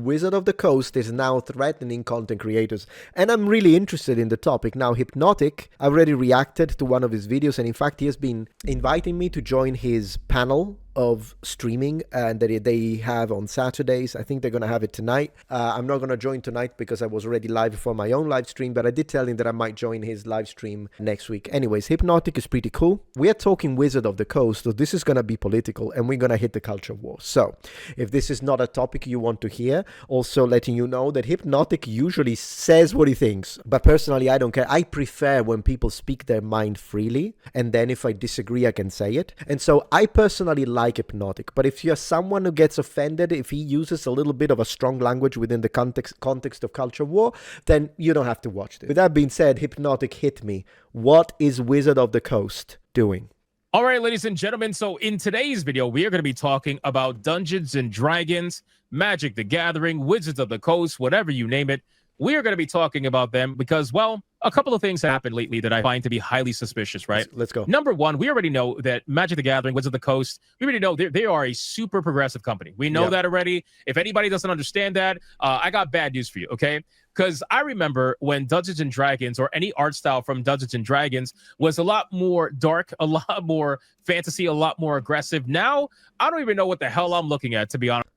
Wizard of the Coast is now threatening content creators. And I'm really interested in the topic. Now, Hypnotic, I already reacted to one of his videos, and in fact, he has been inviting me to join his panel of streaming and that they have on Saturdays. I think they're going to have it tonight. I'm not going to join tonight because I was already live for my own live stream, but I did tell him that I might join his live stream next week. Anyways, Hypnotic is pretty cool. We are talking Wizard of the Coast, so this is going to be political and we're going to hit the culture war. So if this is not a topic you want to hear, also letting you know that Hypnotic usually says what he thinks, but personally I don't care. I prefer when people speak their mind freely, and then if I disagree I can say it. And so I personally like Hypnotic, but if you're someone who gets offended if he uses a little bit of a strong language within the context of culture war, then you don't have to watch this. With that being said, Hypnotic, hit me. What is Wizard of the Coast doing? All right, ladies and gentlemen, so in today's video, we are going to be talking about Dungeons and Dragons, Magic the Gathering, Wizards of the Coast, whatever you name it. We are going to be talking about them because, well, a couple of things happened lately that I find to be highly suspicious, right? Let's go. Number one, we already know that Magic the Gathering, Wizards of the Coast, we already know they are a super progressive company. We know that already. If anybody doesn't understand that, I got bad news for you, okay? Because I remember when Dungeons and Dragons or any art style from Dungeons and Dragons was a lot more dark, a lot more fantasy, a lot more aggressive. Now, I don't even know what the hell I'm looking at, to be honest.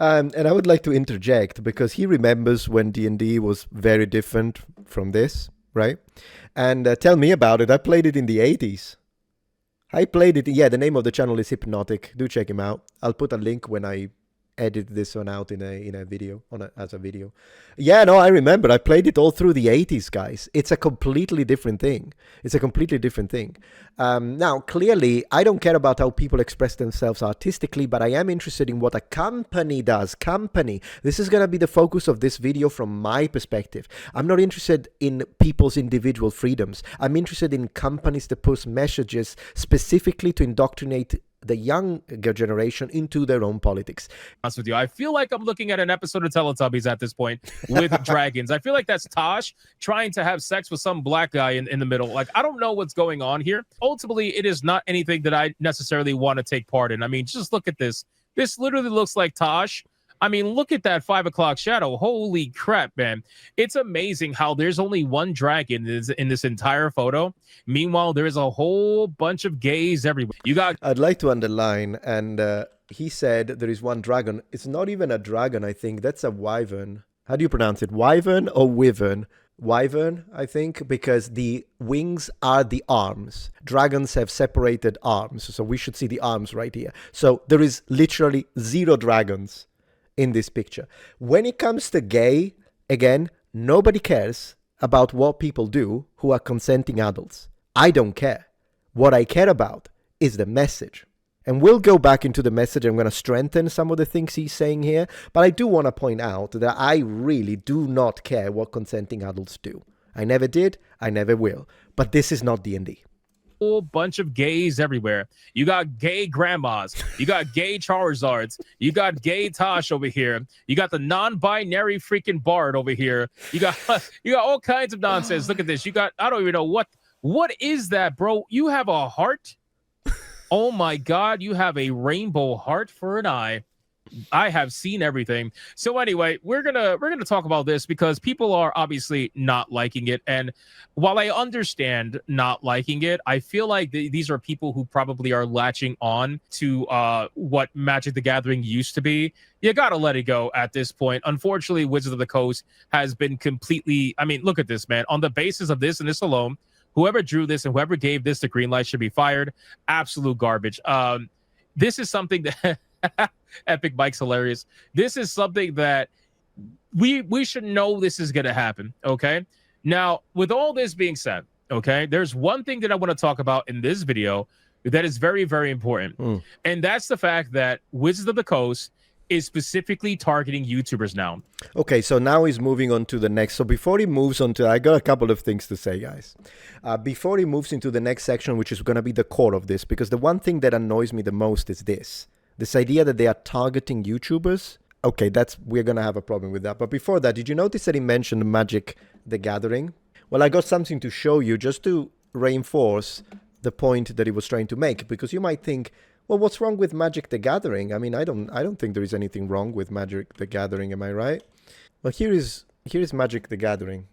And I would like to interject because he remembers when D&D was very different from this, right? And tell me about it. I played it in the 80s. I played it. Yeah, the name of the channel is Hypnotic. Do check him out. I'll put a link when I edit this one out in a video, as a video. Yeah, no, I remember. I played it all through the 80s, guys. It's a completely different thing. It's a completely different thing. Now, clearly, I don't care about how people express themselves artistically, but I am interested in what a company does. Company. This is going to be the focus of this video from my perspective. I'm not interested in people's individual freedoms. I'm interested in companies that post messages specifically to indoctrinate the younger generation into their own politics. With you, I feel like I'm looking at an episode of Teletubbies at this point with dragons. I feel like that's Tosh trying to have sex with some black guy in the middle. Like, I don't know what's going on here. Ultimately, it is not anything that I necessarily want to take part in. I mean, just look at this. This literally looks like Tosh. I mean, look at that 5 o'clock shadow. Holy crap, man. It's amazing how there's only one dragon in this entire photo. Meanwhile, there is a whole bunch of gays everywhere. I'd like to underline, and he said there is one dragon. It's not even a dragon, I think. That's a wyvern. How do you pronounce it? Wyvern or wyvern? Wyvern, I think, because the wings are the arms. Dragons have separated arms, so we should see the arms right here. So there is literally 0 dragons in this picture. When it comes to gay, again, nobody cares about what people do who are consenting adults. I don't care. What I care about is the message. And we'll go back into the message. I'm going to strengthen some of the things he's saying here. But I do want to point out that I really do not care what consenting adults do. I never did. I never will. But this is not D&D. Whole bunch of gays everywhere. You got gay grandmas, you got gay Charizards, you got gay Tosh over here, you got the non-binary freaking Bard over here, you got all kinds of nonsense. Look at this. You got, I don't even know what is that, bro? You have a heart. Oh my god, you have a rainbow heart for an eye. I have seen everything. So anyway, we're gonna talk about this because people are obviously not liking it, and while I understand not liking it, I feel like these are people who probably are latching on to what Magic the Gathering used to be. You gotta let it go at this point. Unfortunately, Wizards of the Coast has been completely, I mean, look at this, man. On the basis of this and this alone, whoever drew this and whoever gave this the green light should be fired. Absolute garbage. This is something that Epic Mike's hilarious. This is something that we should know this is going to happen, okay? Now, with all this being said, okay, there's one thing that I want to talk about in this video that is very, very important. And that's the fact that Wizards of the Coast is specifically targeting YouTubers now. Okay, so now he's moving on to the next. So before he moves on to, I got a couple of things to say, guys. Before he moves into the next section, which is going to be the core of this, because the one thing that annoys me the most is this idea that they are targeting YouTubers. Okay, we're going to have a problem with that. But before that, did you notice that he mentioned Magic the Gathering? Well, I got something to show you just to reinforce the point that he was trying to make, because you might think, Well, what's wrong with Magic the Gathering? I mean, I don't think there is anything wrong with Magic the Gathering, am I right? Well, here is Magic the Gathering.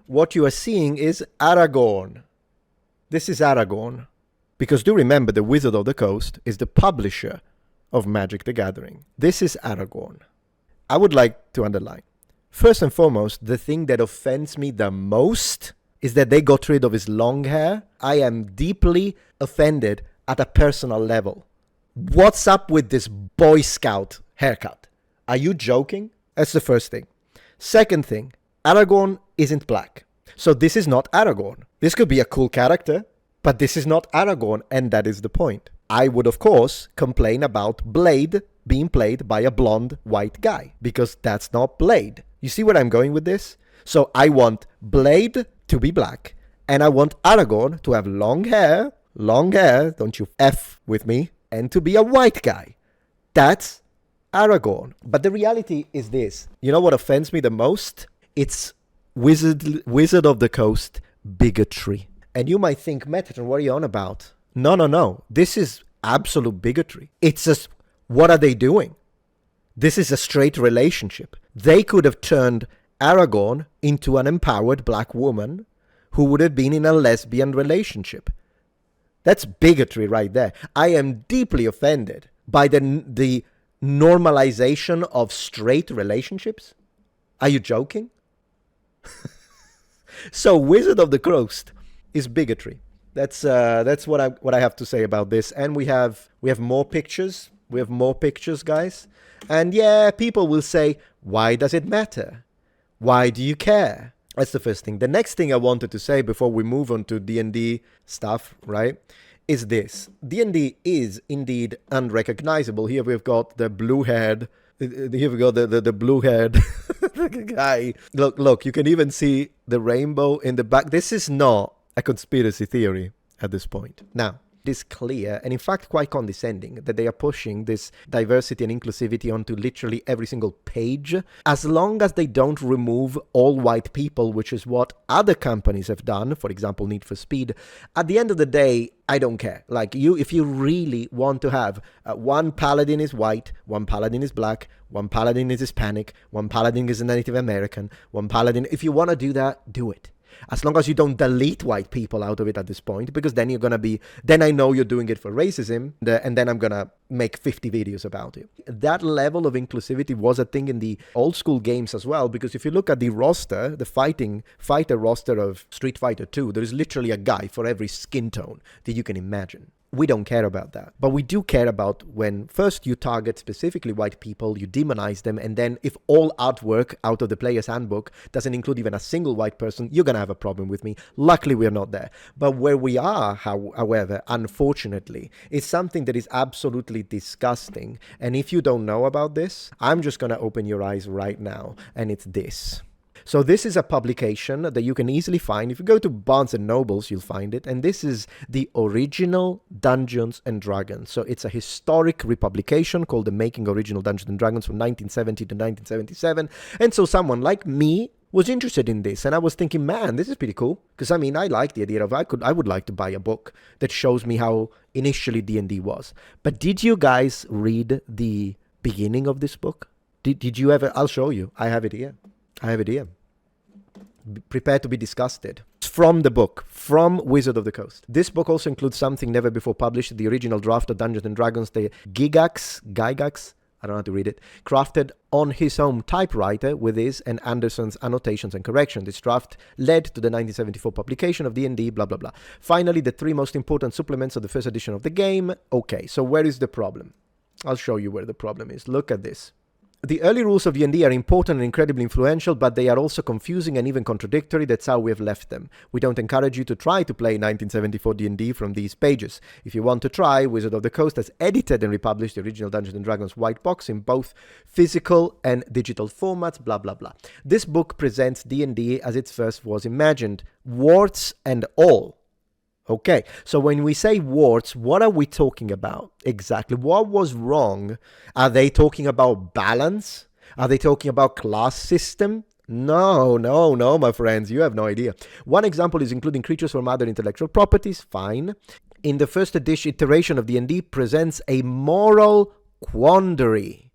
What you are seeing is Aragorn. This is Aragorn. Because do remember, the Wizard of the Coast is the publisher of Magic the Gathering. This is Aragorn. I would like to underline, first and foremost, the thing that offends me the most is that they got rid of his long hair. I am deeply offended at a personal level. What's up with this Boy Scout haircut? Are you joking? That's the first thing. Second thing, Aragorn isn't black. So this is not Aragorn. This could be a cool character, but this is not Aragorn, and that is the point. I would, of course, complain about Blade being played by a blonde white guy, because that's not Blade. You see where I'm going with this? So I want Blade to be black, and I want Aragorn to have long hair, don't you F with me, and to be a white guy. That's Aragorn. But the reality is this. You know what offends me the most? It's Wizard of the Coast bigotry. And you might think, Metatron, what are you on about? No. This is absolute bigotry. It's just, what are they doing? This is a straight relationship. They could have turned Aragorn into an empowered black woman who would have been in a lesbian relationship. That's bigotry right there. I am deeply offended by the normalization of straight relationships. Are you joking? So Wizard of the Coast is bigotry. That's what I have to say about this. And we have more pictures. We have more pictures, guys. And yeah, people will say, why does it matter? Why do you care? That's the first thing. The next thing I wanted to say before we move on to D&D stuff, right, is this. D&D is indeed unrecognizable. Here we've got the blue-haired, here we got the blue-haired guy. Look, you can even see the rainbow in the back. This is not a conspiracy theory at this point. Now, it is clear, and in fact quite condescending, that they are pushing this diversity and inclusivity onto literally every single page, as long as they don't remove all white people, which is what other companies have done, for example, Need for Speed. At the end of the day, I don't care. Like, if you really want to have one paladin is white, one paladin is black, one paladin is Hispanic, one paladin is a Native American, one paladin, if you want to do that, do it. As long as you don't delete white people out of it at this point, because then you're going to be, then I know you're doing it for racism, and then I'm going to make 50 videos about it. That level of inclusivity was a thing in the old school games as well, because if you look at the roster, the fighter roster of Street Fighter 2, there is literally a guy for every skin tone that you can imagine. We don't care about that. But we do care about when first you target specifically white people, you demonize them, and then if all artwork out of the player's handbook doesn't include even a single white person, you're going to have a problem with me. Luckily, we're not there. But where we are, however, unfortunately, is something that is absolutely disgusting. And if you don't know about this, I'm just going to open your eyes right now, and it's this. So this is a publication that you can easily find. If you go to Barnes & Nobles, you'll find it. And this is the original Dungeons & Dragons. So it's a historic republication called The Making Original Dungeons & Dragons from 1970 to 1977. And so someone like me was interested in this. And I was thinking, man, this is pretty cool. Because, I mean, I like the idea of I would like to buy a book that shows me how initially D&D was. But did you guys read the beginning of this book? Did you ever? I'll show you. I have it here. Prepare to be disgusted. It's from the book, from Wizard of the Coast. This book also includes something never before published, the original draft of Dungeons & Dragons, the Gygax, I don't know how to read it, crafted on his own typewriter with his and Anderson's annotations and corrections. This draft led to the 1974 publication of D&D, blah, blah, blah. Finally, the three most important supplements of the first edition of the game. Okay, so where is the problem? I'll show you where the problem is. Look at this. The early rules of D&D are important and incredibly influential, but they are also confusing and even contradictory. That's how we have left them. We don't encourage you to try to play 1974 D&D from these pages. If you want to try, Wizard of the Coast has edited and republished the original Dungeons & Dragons white box in both physical and digital formats, blah, blah, blah. This book presents D&D as it first was imagined, warts and all. Okay, so when we say warts, what are we talking about exactly? What was wrong? Are they talking about balance? Are they talking about class system? No, my friends, you have no idea. One example is including creatures from other intellectual properties, fine. in the first edition iteration of D&D presents a moral quandary.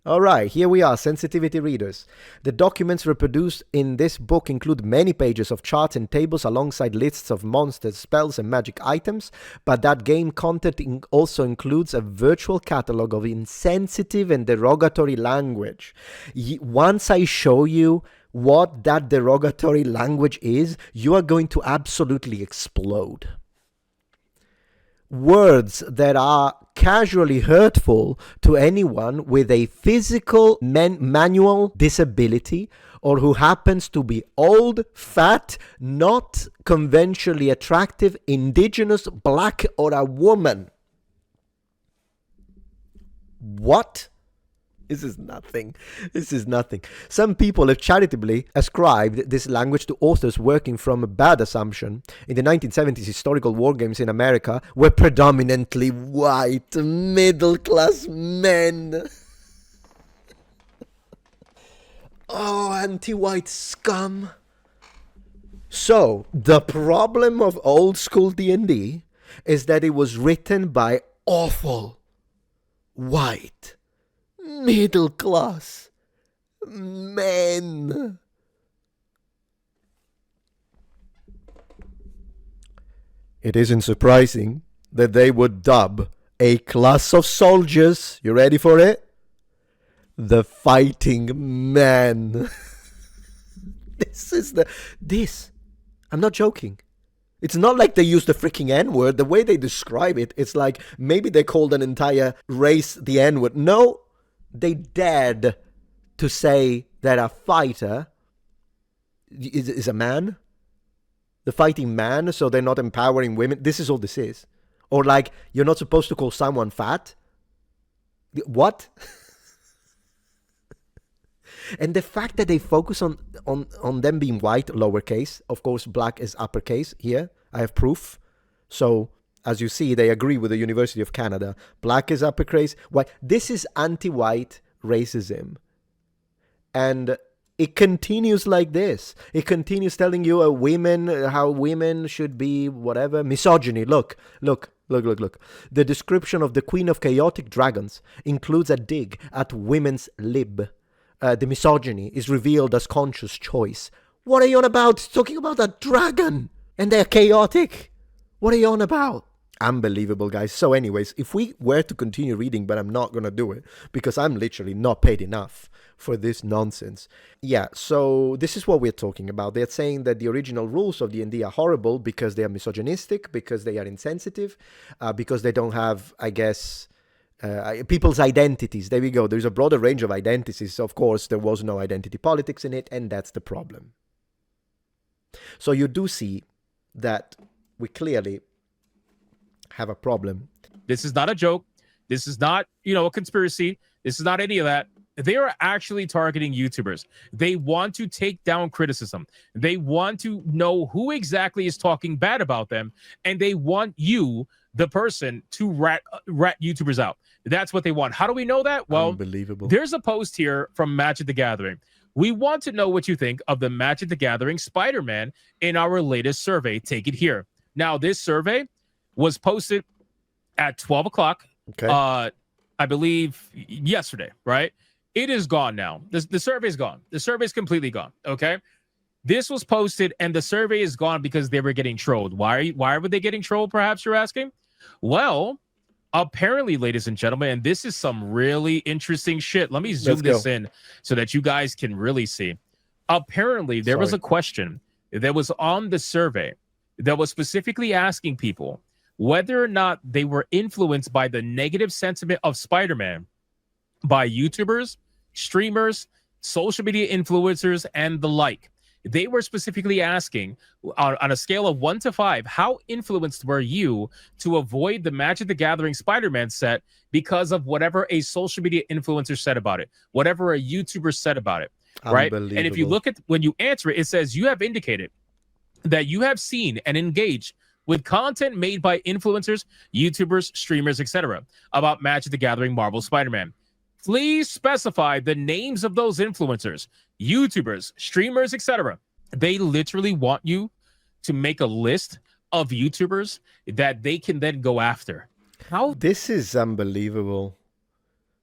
All right, here we are, sensitivity readers. The documents reproduced in this book include many pages of charts and tables alongside lists of monsters, spells, and magic items, but that game content also includes a virtual catalog of insensitive and derogatory language. Once I show you what that derogatory language is, you are going to absolutely explode. Words that are casually hurtful to anyone with a physical manual disability or who happens to be old, fat, not conventionally attractive, indigenous, black, or a woman. What? This is nothing. This is nothing. Some people have charitably ascribed this language to authors working from a bad assumption. In the 1970s, historical war games in America were predominantly white, middle-class men. Oh, anti-white scum. So, the problem of old school D&D is that it was written by awful, white, middle class men. It isn't surprising that they would dub a class of soldiers, you ready for it? The fighting man. I'm not joking. It's not like they use the freaking N-word. The way they describe it, it's like maybe they called an entire race the N-word. No, they dared to say that a fighter is a man. The fighting man, so they're not empowering women. This is all this is. Or like, you're not supposed to call someone fat. What? And the fact that they focus on them being white, lowercase. Of course, black is uppercase here. I have proof. So, as you see, they agree with the University of Canada. Black is uppercase. White. This is anti-white racism. And it continues like this. It continues telling you how women should be whatever. Misogyny. Look. The description of the Queen of Chaotic Dragons includes a dig at women's lib. The misogyny is revealed as conscious choice. What are you on about? It's talking about a dragon. And they're chaotic. What are you on about? Unbelievable, guys. So anyways, if we were to continue reading, but I'm not going to do it because I'm literally not paid enough for this nonsense. Yeah, so this is what we're talking about. They're saying that the original rules of D&D are horrible because they are misogynistic, because they are insensitive, because they don't have, I guess, people's identities. There we go. There's a broader range of identities. Of course, there was no identity politics in it, and that's the problem. So you do see that we clearly have a problem. This is not a joke. This is not, a conspiracy. This is not any of that. They are actually targeting YouTubers. They want to take down criticism. They want to know who exactly is talking bad about them, and they want you, the person, to rat YouTubers out. That's what they want. How do we know that? Well, unbelievable. There's a post here from Magic the Gathering. We want to know what you think of the Magic the Gathering Spider-Man in our latest survey. Take it here. Now, this survey was posted at 12 o'clock, okay. I believe yesterday, right? It is gone now. The survey is gone. The survey is completely gone, okay? This was posted, and the survey is gone because they were getting trolled. Why were they getting trolled, perhaps you're asking? Well, apparently, ladies and gentlemen, and this is some really interesting shit. Let me zoom this in so that you guys can really see. Apparently, there was a question that was on the survey that was specifically asking people whether or not they were influenced by the negative sentiment of Spider-Man by YouTubers, streamers, social media influencers, and the like. They were specifically asking on a scale of 1 to 5, how influenced were you to avoid the Magic the Gathering Spider-Man set because of whatever a social media influencer said about it, whatever a YouTuber said about it, right? And if you look at when you answer it, it says you have indicated that you have seen and engaged with content made by influencers, YouTubers, streamers, etc. about Magic the Gathering Marvel Spider-Man. Please specify the names of those influencers, YouTubers, streamers, etc. They literally want you to make a list of YouTubers that they can then go after. How This is unbelievable.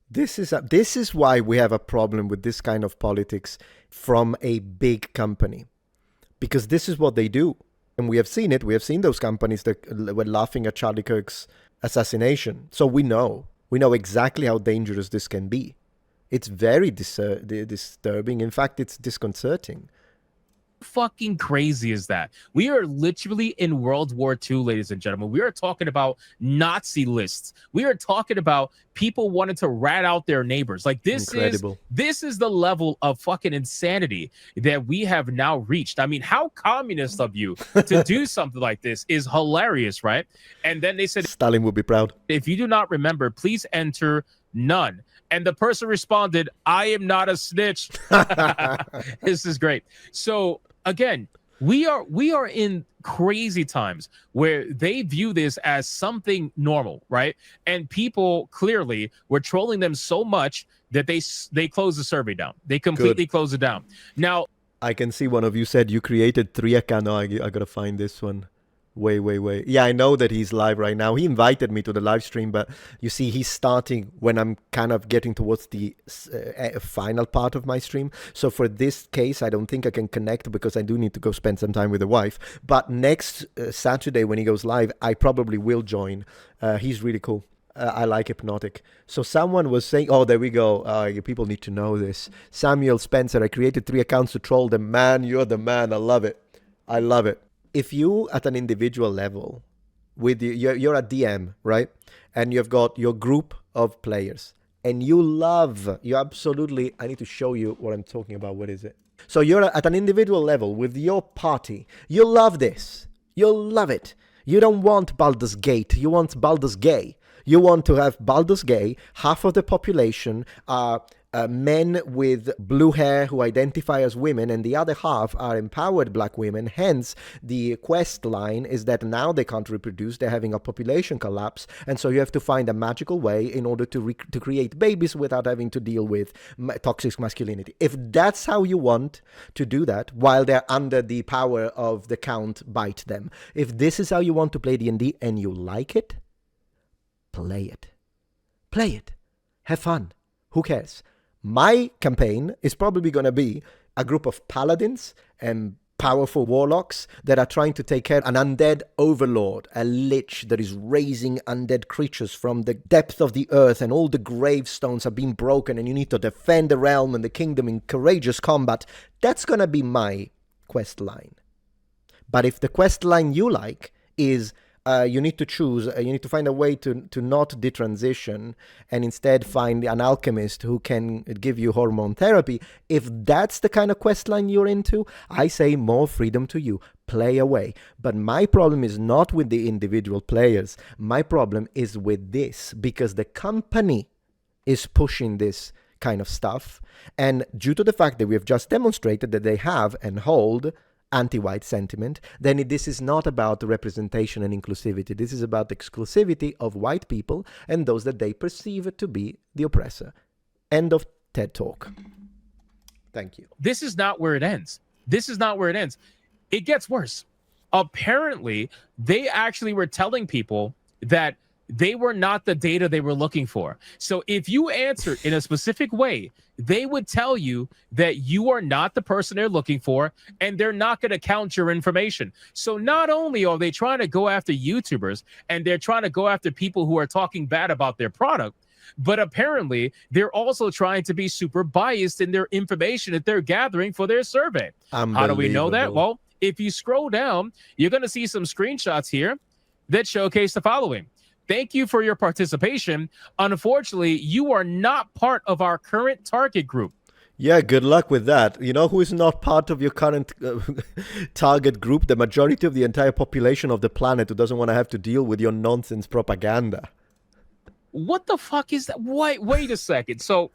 This is why we have a problem with this kind of politics from a big company, because this is what they do, and we have seen it. We have seen those companies that were laughing at Charlie Kirk's assassination. So we know exactly how dangerous this can be. It's very disturbing. In fact, it's disconcerting. fucking crazy is that? We are literally in World War II, ladies and gentlemen. We are talking about Nazi lists. We are talking about people wanting to rat out their neighbors. Like Incredible. this is the level of fucking insanity that we have now reached. I mean, how communist of you to do something like this is hilarious, right? And then they said, Stalin would be proud. if you do not remember, please enter none. And the person responded, I am not a snitch. This is great. So again, we are in crazy times where they view this as something normal, right? And people clearly were trolling them so much that they closed the survey down. They completely closed it down. Now, I can see one of you said you created 3 accounts. No, I gotta find this one. Wait. Yeah, I know that he's live right now. He invited me to the live stream, but you see, he's starting when I'm kind of getting towards the final part of my stream. So for this case, I don't think I can connect because I do need to go spend some time with the wife. But next Saturday when he goes live, I probably will join. He's really cool. I like Hypnotic. So someone was saying, oh, there we go. People need to know this. Samuel Spencer, I created 3 accounts to troll them. Man, you're the man. I love it. I love it. If you at an individual level, with you're a DM, right? And you've got your group of players and you absolutely, I need to show you what I'm talking about. What is it? So you're at an individual level with your party. You love this. You'll love it. You don't want Baldur's Gate. You want Baldur's Gay. You want to have Baldur's Gay. Half of the population are men with blue hair who identify as women, and the other half are empowered black women. Hence, the quest line is that now they can't reproduce, they're having a population collapse, and so you have to find a magical way in order to create babies without having to deal with toxic masculinity. If that's how you want to do that, while they're under the power of the Count bite them, if this is how you want to play D&D and you like it, play it. Play it. Have fun. Who cares? My campaign is probably going to be a group of paladins and powerful warlocks that are trying to take care of an undead overlord, a lich that is raising undead creatures from the depth of the earth, and all the gravestones have been broken, and you need to defend the realm and the kingdom in courageous combat. That's going to be my quest line. But if the quest line you like is you need to choose, you need to find a way to not detransition and instead find an alchemist who can give you hormone therapy. If that's the kind of quest line you're into, I say more freedom to you. Play away. But my problem is not with the individual players. My problem is with this, because the company is pushing this kind of stuff. And due to the fact that we have just demonstrated that they have and hold anti-white sentiment, then this is not about representation and inclusivity. This is about exclusivity of white people and those that they perceive to be the oppressor. End of TED Talk. Thank you. this is not where it ends. This is not where it ends. It gets worse. Apparently, they actually were telling people that they were not the data they were looking for. So if you answered in a specific way, they would tell you that you are not the person they're looking for, and they're not going to count your information. So not only are they trying to go after YouTubers, and they're trying to go after people who are talking bad about their product, but apparently they're also trying to be super biased in their information that they're gathering for their survey. How do we know that? Well, if you scroll down, you're going to see some screenshots here that showcase the following. Thank you for your participation. Unfortunately, you are not part of our current target group. Yeah, good luck with that. You know who is not part of your current target group? The majority of the entire population of the planet who doesn't want to have to deal with your nonsense propaganda. What the fuck is that? Wait a second. So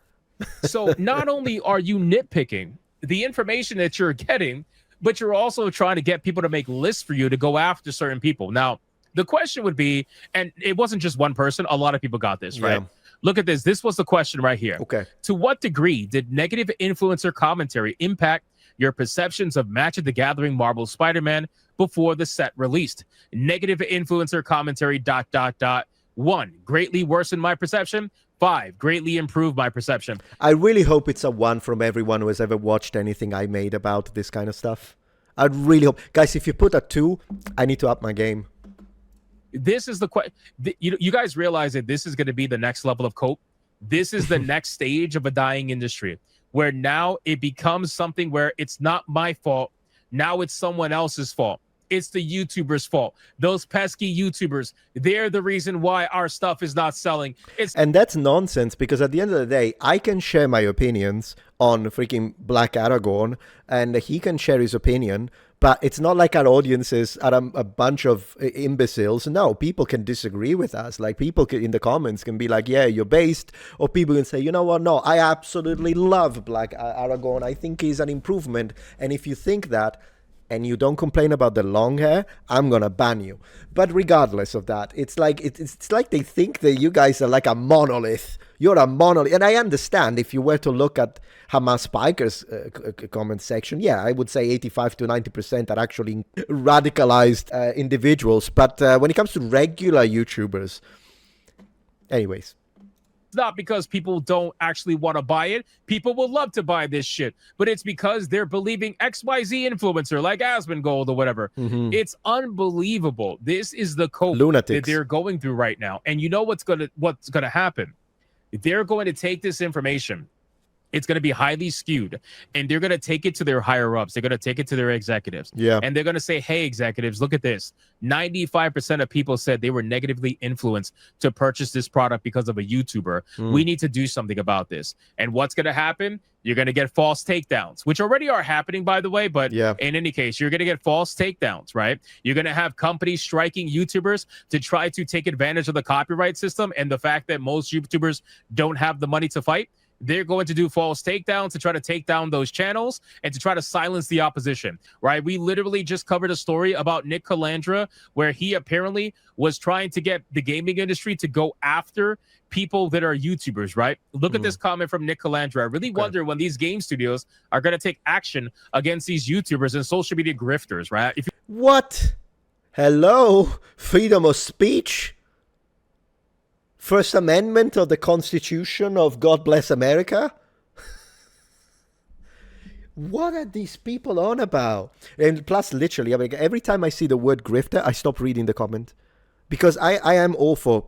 not only are you nitpicking the information that you're getting, but you're also trying to get people to make lists for you to go after certain people. Now, the question would be, and it wasn't just one person, a lot of people got this, right? Yeah. Look at this. This was the question right here. Okay. To what degree did negative influencer commentary impact your perceptions of Magic the Gathering Marvel Spider-Man before the set released. Negative influencer commentary, ... 1, greatly worsened my perception. 5, greatly improved my perception. I really hope it's a 1 from everyone who has ever watched anything I made about this kind of stuff. I'd really hope. Guys, if you put a 2, I need to up my game. This is the question. You guys realize that this is going to be the next level of cope. This is the next stage of a dying industry, where now it becomes something where it's not my fault. Now it's someone else's fault. It's the YouTubers' fault. Those pesky YouTubers, they're the reason why our stuff is not selling. And that's nonsense, because at the end of the day, I can share my opinions on freaking Black Aragorn, and he can share his opinion, but it's not like our audiences are a bunch of imbeciles. No, people can disagree with us. Like, people in the comments can be like, yeah, you're based. Or people can say, you know what, no, I absolutely love Black Aragorn. I think he's an improvement. And if you think that, and you don't complain about the long hair, I'm gonna ban you. But regardless of that, it's like they think that you guys are like a monolith. You're a monolith. And I understand, if you were to look at Hamas Spiker's comment section, yeah, I would say 85 to 90% are actually radicalized individuals. But when it comes to regular YouTubers, anyways. It's not because people don't actually want to buy it. People will love to buy this shit, but it's because they're believing XYZ influencer like Asmongold or whatever. Mm-hmm. It's unbelievable. This is the cope Lunatics that they're going through right now. And you know what's gonna happen? They're going to take this information. It's going to be highly skewed, and they're going to take it to their higher ups. They're going to take it to their executives. Yeah. And they're going to say, hey, executives, look at this. 95% of people said they were negatively influenced to purchase this product because of a YouTuber. We need to do something about this. And what's going to happen? You're going to get false takedowns, which already are happening, by the way. But yeah, in any case, you're going to get false takedowns, right? You're going to have companies striking YouTubers to try to take advantage of the copyright system and the fact that most YouTubers don't have the money to fight. They're going to do false takedowns to try to take down those channels and to try to silence the opposition, right? We literally just covered a story about Nick Calandra, where he apparently was trying to get the gaming industry to go after people that are YouTubers, right? Look at this comment from Nick Calandra. I really wonder when these game studios are going to take action against these YouTubers and social media grifters, right? What? Hello? Freedom of speech? First Amendment of the Constitution of God Bless America? What are these people on about? And plus, literally, I mean, every time I see the word grifter, I stop reading the comment. Because I am all for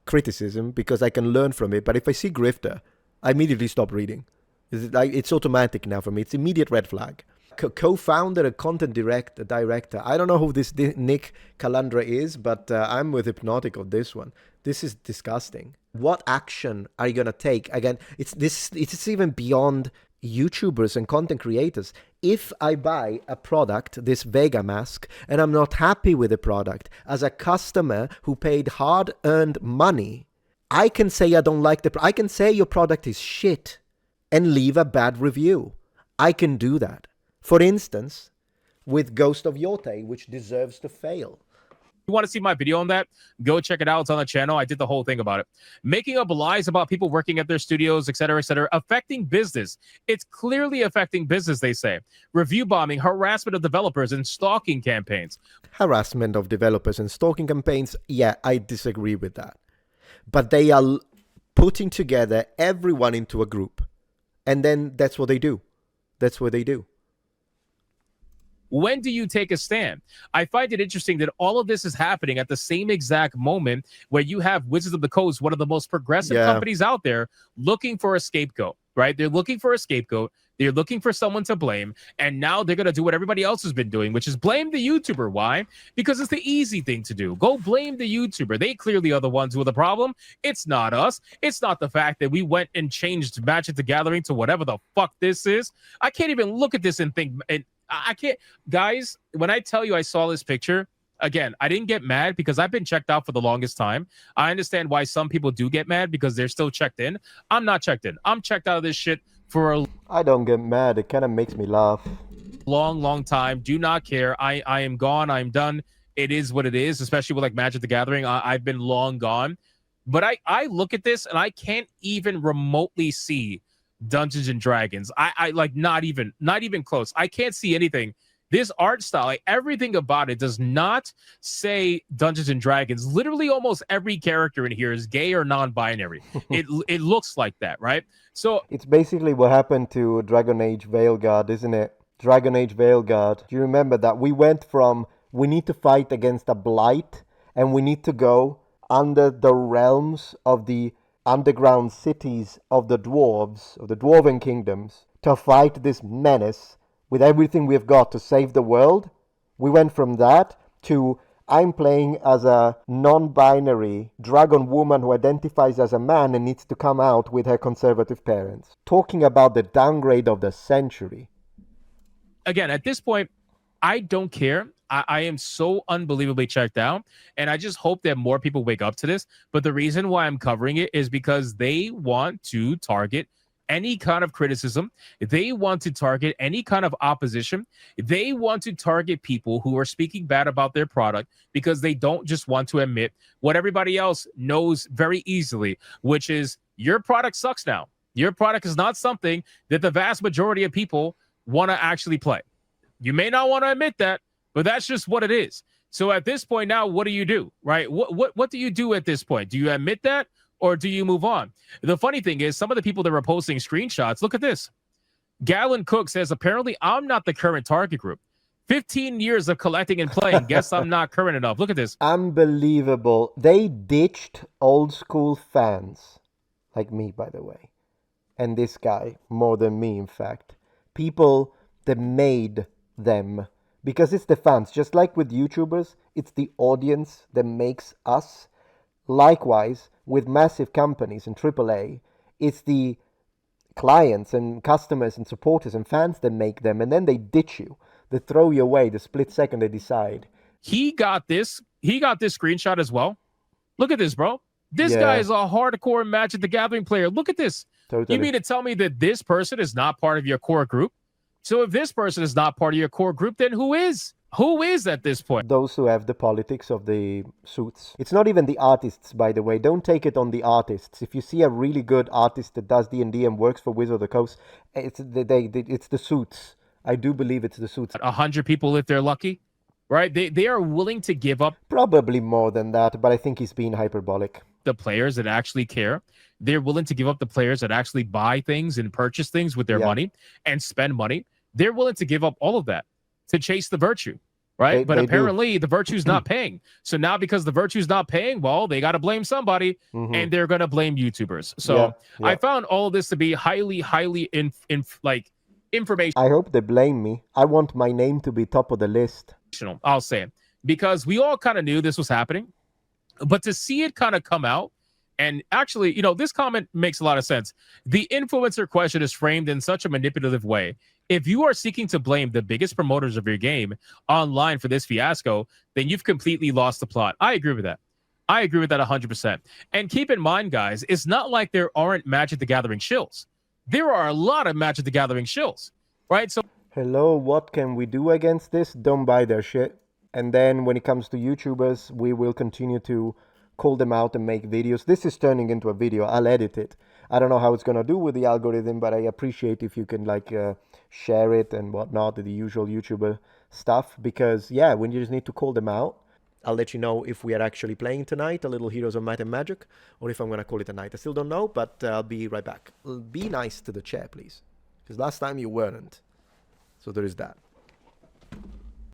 criticism, because I can learn from it. But if I see grifter, I immediately stop reading. It's automatic now for me. It's immediate red flag. Co-founder and content director. I don't know who this Nick Calandra is, but I'm with Hypnotic on this one. This is disgusting. What action are you gonna take? Again, it's even beyond YouTubers and content creators. If I buy a product, this Vega mask, and I'm not happy with the product, as a customer who paid hard-earned money, I can say I don't like I can say your product is shit and leave a bad review. I can do that. For instance, with Ghost of Yote, which deserves to fail. You want to see my video on that? Go check it out. It's on the channel. I did the whole thing about it. Making up lies about people working at their studios, etc., affecting business. It's clearly affecting business, they say. Review bombing, harassment of developers, and stalking campaigns. Harassment of developers and stalking campaigns, yeah, I disagree with that. But they are putting together everyone into a group. And then that's what they do. That's what they do. When do you take a stand? I find it interesting that all of this is happening at the same exact moment where you have Wizards of the Coast, one of the most progressive companies out there, looking for a scapegoat, right? They're looking for a scapegoat. They're looking for someone to blame. And now they're going to do what everybody else has been doing, which is blame the YouTuber. Why? Because it's the easy thing to do. Go blame the YouTuber. They clearly are the ones who are the problem. It's not us. It's not the fact that we went and changed Magic the Gathering to whatever the fuck this is. I can't even look at this and think... I can't, guys, when I tell you I saw this picture, again, I didn't get mad because I've been checked out for the longest time. I understand why some people do get mad because they're still checked in. I'm not checked in. I'm checked out of this shit for a... I don't get mad. It kind of makes me laugh. Long time. Do not care. I am gone. I'm done. It is what it is, especially with like Magic the Gathering. I've been long gone. But I look at this and I can't even remotely see Dungeons and Dragons. I like not even close. I can't see anything. This art style, like everything about it does not say Dungeons and Dragons. Literally almost every character in here is gay or non-binary. It looks like that, right? So It's basically what happened to Dragon Age Veilguard, isn't it? Dragon Age Veilguard. Do you remember that? We went from we need to fight against a blight and we need to go under the realms of the underground cities of the dwarves, of the dwarven kingdoms, to fight this menace with everything we've got to save the world. We went from that to I'm playing as a non-binary dragon woman who identifies as a man and needs to come out with her conservative parents. Talking about the downgrade of the century. again, at this point, I don't care. I am so unbelievably checked out. And I just hope that more people wake up to this. But the reason why I'm covering it is because they want to target any kind of criticism. They want to target any kind of opposition. They want to target people who are speaking bad about their product because they don't just want to admit what everybody else knows very easily, which is your product sucks now. Your product is not something that the vast majority of people want to actually play. You may not want to admit that, but that's just what it is. So at this point now, what do you do, right? What do you do at this point? Do you admit that or do you move on? The funny thing is some of the people that were posting screenshots, look at this. Gallon Cook says, apparently I'm not the current target group. 15 years of collecting and playing. Guess I'm not current enough. Look at this. Unbelievable. They ditched old school fans, like me, by the way. And this guy, more than me, in fact. People that made them. Because it's the fans. Just like with YouTubers, it's the audience that makes us. Likewise, with massive companies and AAA, it's the clients and customers and supporters and fans that make them. And then they ditch you. They throw you away the split second they decide. He got this screenshot as well. Look at this, bro. This guy is a hardcore Magic the Gathering player. Look at this. Totally. You mean to tell me that this person is not part of your core group? So if this person is not part of your core group, then who is? Who is at this point? Those who have the politics of the suits. It's not even the artists, by the way. Don't take it on the artists. If you see a really good artist that does D&D and works for Wizard of the Coast, it's the suits. I do believe it's the suits. 100 people if they're lucky, right? They are willing to give up Probably more than that, but I think he's being hyperbolic. the players that actually care. They're willing to give up the players that actually buy things and purchase things with their money and spend money. They're willing to give up all of that to chase the virtue, right? But apparently the virtue's not paying. So now because the virtue's not paying, well, they got to blame somebody and they're going to blame YouTubers. So I found all of this to be highly information. I hope they blame me. I want my name to be top of the list. I'll say it because we all kind of knew this was happening, but to see it kind of come out and actually, you know, this comment makes a lot of sense. The influencer question is framed in such a manipulative way. If you are seeking to blame the biggest promoters of your game online for this fiasco, then you've completely lost the plot. I agree with that. I agree with that 100%. And keep in mind, guys, it's not like there aren't Magic the Gathering shills. There are a lot of Magic the Gathering shills, right? So, hello, what can we do against this? Don't buy their shit. And then when it comes to YouTubers, we will continue to call them out and make videos. This is turning into a video. I'll edit it. I don't know how it's going to do with the algorithm, but I appreciate if you can share it and whatnot, the usual YouTuber stuff. Because, yeah, when you just need to call them out. I'll let you know if we are actually playing tonight, a little Heroes of Might and Magic, or if I'm going to call it a night. I still don't know, but I'll be right back. Be nice to the chair, please. Because last time you weren't. So there is that.